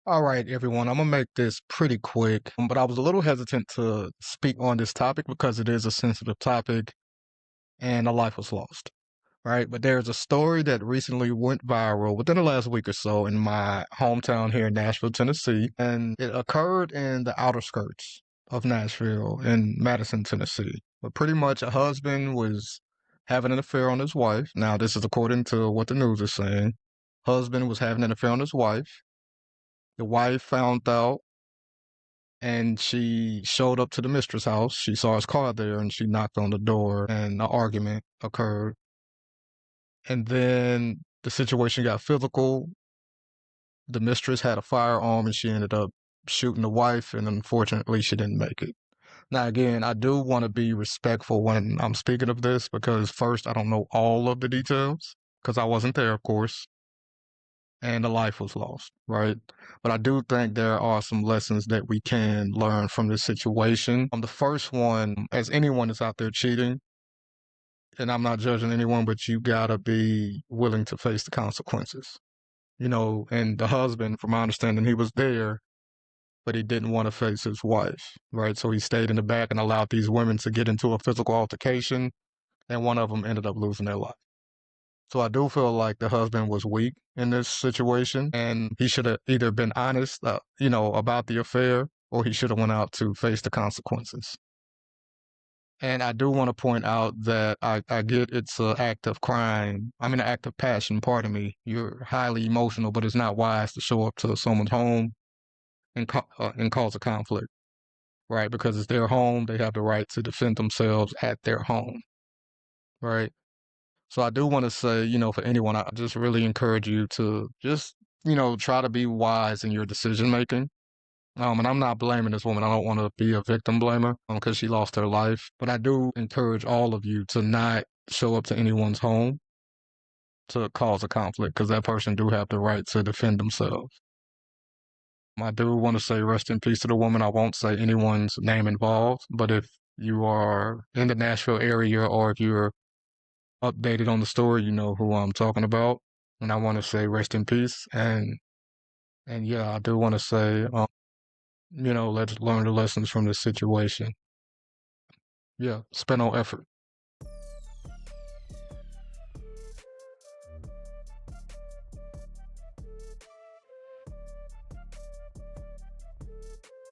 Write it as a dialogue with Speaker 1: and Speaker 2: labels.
Speaker 1: All right, everyone. I'm gonna make this pretty quick, but I was a little hesitant to speak on this topic because it is a sensitive topic and a life was lost, right? But there's a story that recently went viral within the last week or so in my hometown here in Nashville, Tennessee, and it occurred in the outer skirts of Nashville in Madison, Tennessee. But pretty much a husband was having an affair on his wife. Now, this is according to what the news is saying. Husband was having an affair on his wife. The wife found out and she showed up to the mistress' house. She saw his car there and she knocked on the door and an argument occurred. And then the situation got physical. The mistress had a firearm and she ended up shooting the wife, and unfortunately, she didn't make it. Now, again, I do want to be respectful when I'm speaking of this because, first, I don't know all of the details because I wasn't there, of course, and the life was lost, right? But I do think there are some lessons that we can learn from this situation. The first one, as anyone is out there cheating, and I'm not judging anyone, but you gotta be willing to face the consequences. And the husband, from my understanding, he was there, but he didn't want to face his wife, right? So he stayed in the back and allowed these women to get into a physical altercation, and one of them ended up losing their life. So I do feel like the husband was weak in this situation, and he should have either been honest, about the affair, or he should have went out to face the consequences. And I do want to point out that I get it's an act of crime. I mean, an act of passion, pardon me. You're highly emotional, but it's not wise to show up to someone's home and cause a conflict, right? Because it's their home. They have the right to defend themselves at their home, right? So I do want to say, for anyone, I just really encourage you to just, try to be wise in your decision making. And I'm not blaming this woman. I don't want to be a victim blamer because she lost her life. But I do encourage all of you to not show up to anyone's home to cause a conflict because that person do have the right to defend themselves. I do want to say rest in peace to the woman. I won't say anyone's name involved, but if you are in the Nashville area or if you're updated on the story, you know who I'm talking about. And I want to say rest in peace. And yeah, I do want to say, let's learn the lessons from this situation. Yeah, spend no effort.